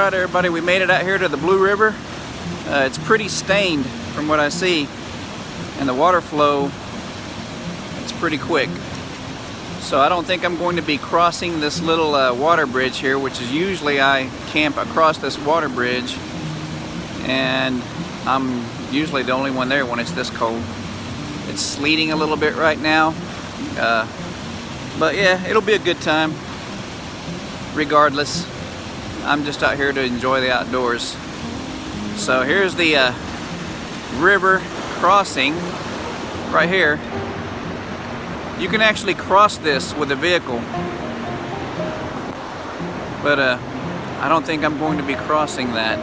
Alright everybody, we made it out here to the Blue River. It's pretty stained from what I see, and the water flow, it's pretty quick. So I don't think I'm going to be crossing this little water bridge here, which is usually I camp across this water bridge, and I'm usually the only one there when it's this cold. It's sleeting a little bit right now, but yeah, it'll be a good time regardless. I'm just out here to enjoy the outdoors. So here's the river crossing right here. You can actually cross this with a vehicle, but I don't think I'm going to be crossing that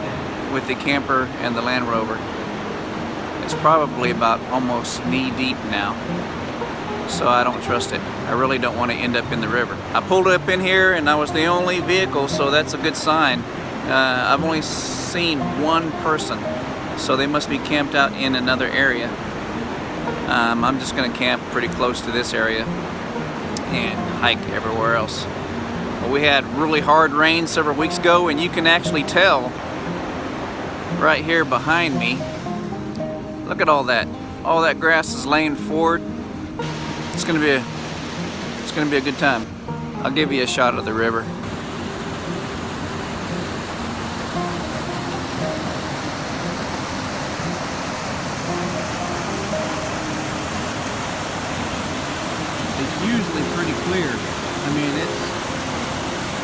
with the camper and the Land Rover. It's probably about almost knee deep now, so I don't trust it. I really don't want to end up in the river. I pulled up in here and I was the only vehicle, so that's a good sign. I've only seen one person, so they must be camped out in another area. I'm just going to camp pretty close to this area and hike everywhere else. But we had really hard rain several weeks ago, and you can actually tell right here behind me. Look at all that. All that grass is laying forward. It's gonna be a good time. I'll give you a shot of the river. It's usually pretty clear. I mean,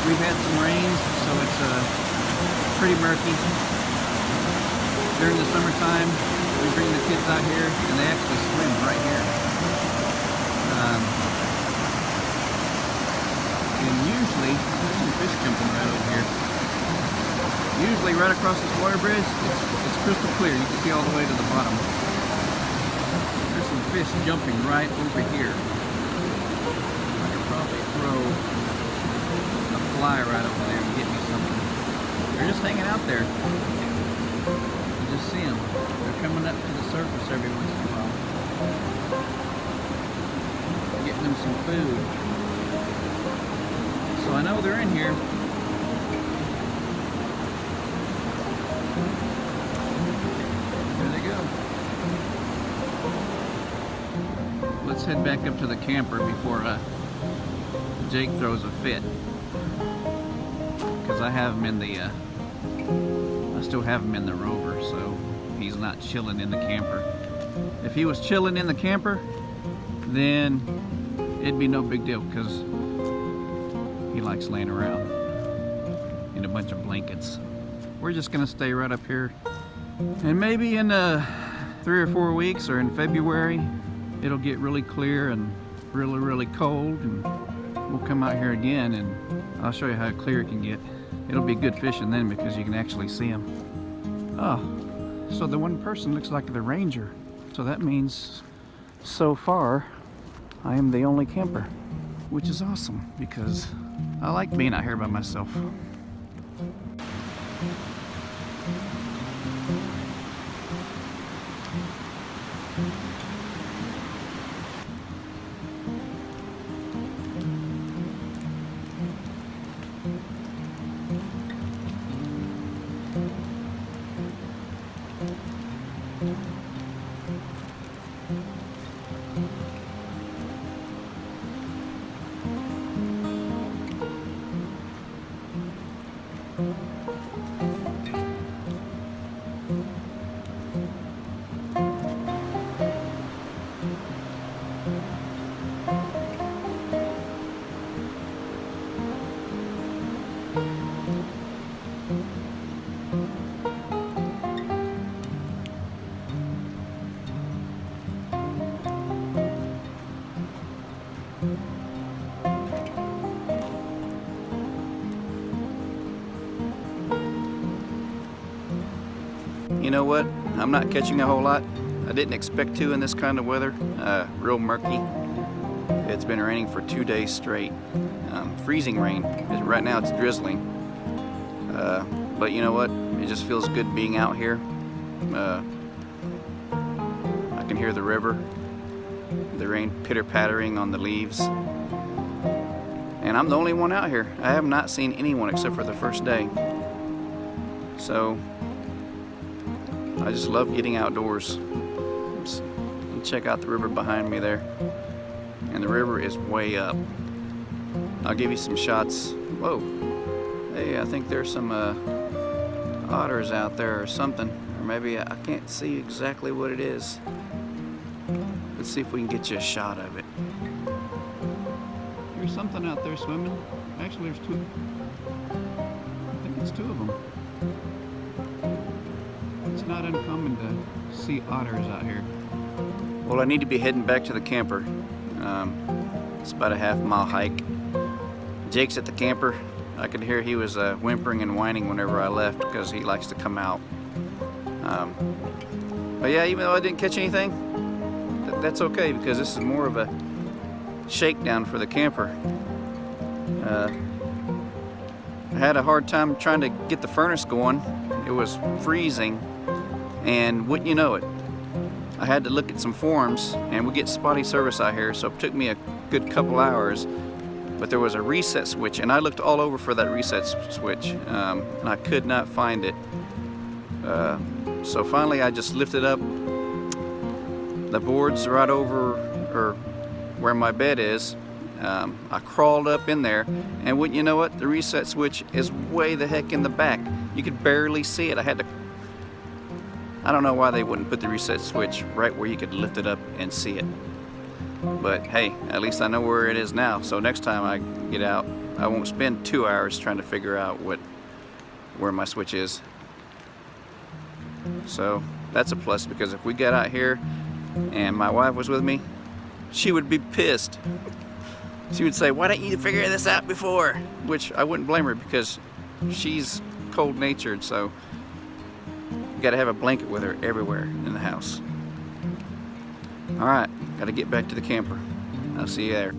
we've had some rains, so it's pretty murky. During the summertime, we bring the kids out here and they actually swim right here. And usually, there's some fish jumping right over here. Usually right across this water bridge, it's crystal clear. You can see all the way to the bottom. There's some fish jumping right over here. I could probably throw a fly right over there and get me something. They're just hanging out there. You just see them. They're coming up to the surface every once in a while. Getting them some food. So I know they're in here. There they go. Let's head back up to the camper before Jake throws a fit. Because I have him in the, I still have him in the Rover, so he's not chilling in the camper. If he was chilling in the camper, then it'd be no big deal, because he likes laying around in a bunch of blankets. We're just gonna stay right up here, and maybe in 3 or 4 weeks, or in February, it'll get really clear and really cold, and we'll come out here again and I'll show you how clear it can get. It'll be good fishing then, because you can actually see them. Oh, so the one person looks like the ranger. So that means so far I am the only camper, which is awesome because I like being out here by myself. You know what? I'm not catching a whole lot. I didn't expect to in this kind of weather. Real murky. It's been raining for 2 days straight. Freezing rain. Right now it's drizzling. But you know what? It just feels good being out here. I can hear the river, the rain pitter-pattering on the leaves. And I'm the only one out here. I have not seen anyone except for the first day. So I just love getting outdoors. Check out the river behind me there, and the river is way up. I'll give you some shots. Whoa, hey, I think there's some otters out there or something, or maybe I can't see exactly what it is. Let's see if we can get you a shot of it. There's something out there swimming. Actually, there's two. I think it's two of them. It's not uncommon to see otters out here. Well, I need to be heading back to the camper. It's about a half-mile hike. Jake's at the camper. I could hear he was whimpering and whining whenever I left because he likes to come out. But yeah, even though I didn't catch anything, that's okay because this is more of a shakedown for the camper. I had a hard time trying to get the furnace going. It was freezing, and wouldn't you know it, I had to look at some forums, and we get spotty service out here, so it took me a good couple hours. But there was a reset switch, and I looked all over for that reset switch, and I could not find it. So finally I just lifted up the boards right over or where my bed is. I crawled up in there, and wouldn't you know it, the reset switch is way the heck in the back. You could barely see it. I don't know why they wouldn't put the reset switch right where you could lift it up and see it. But hey, at least I know where it is now. So next time I get out, I won't spend 2 hours trying to figure out where my switch is. So that's a plus, because if we got out here and my wife was with me, she would be pissed. She would say, "Why didn't you figure this out before?" Which I wouldn't blame her, because she's cold-natured, so you gotta have a blanket with her everywhere in the house. Alright, gotta get back to the camper. I'll see you there.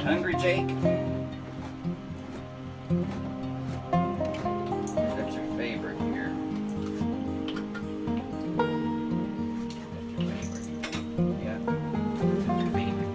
Hungry, Jake? That's your favorite here. That's your favorite. Yeah. That's your favorite.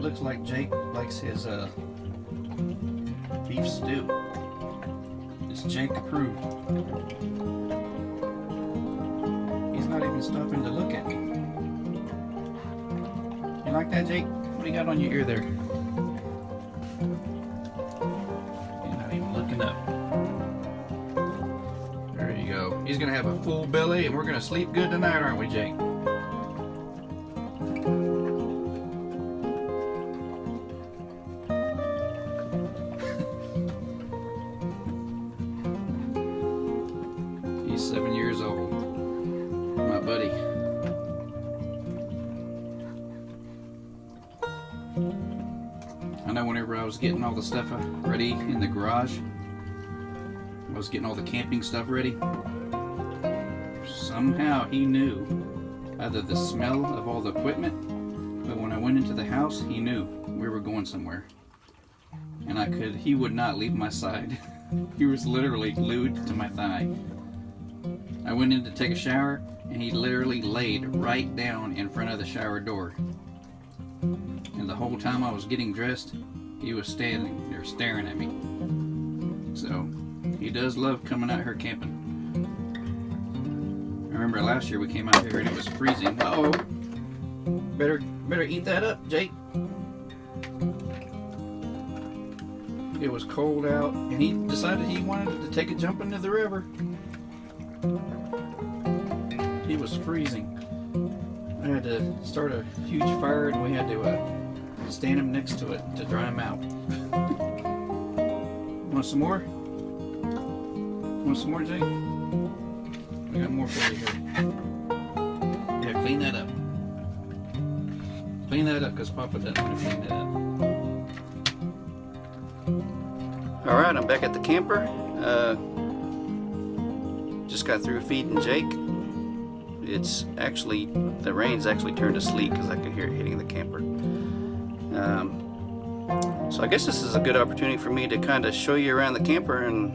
Looks like Jake likes his beef stew. It's Jake approved. He's not even stopping to look at me. You like that, Jake? What do you got on your ear there? He's not even looking up. There you go. He's gonna have a full belly, and we're gonna sleep good tonight, aren't we, Jake? He's 7 years old, my buddy. I know whenever I was getting all the stuff ready in the garage, I was getting all the camping stuff ready, somehow he knew either the smell of all the equipment, but when I went into the house, he knew we were going somewhere. And he would not leave my side. He was literally glued to my thigh. I went in to take a shower, and he literally laid right down in front of the shower door. And the whole time I was getting dressed, he was standing there staring at me. So, he does love coming out here camping. I remember last year we came out here and it was freezing. Uh-oh! Better eat that up, Jake. It was cold out, and he decided he wanted to take a jump into the river. It was freezing. I had to start a huge fire, and we had to stand him next to it to dry him out. Want some more? Want some more, Jake? We got more for you here. Yeah, clean that up. Clean that up, because Papa doesn't want to clean that up. Alright, I'm back at the camper. Just got through feeding Jake. It's actually, the rain's actually turned to sleet because I could hear it hitting the camper. So I guess this is a good opportunity for me to kind of show you around the camper and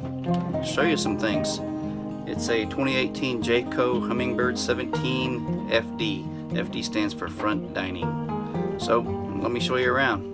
show you some things. It's a 2018 Jayco Hummingbird 17 FD. FD stands for front dining. So let me show you around.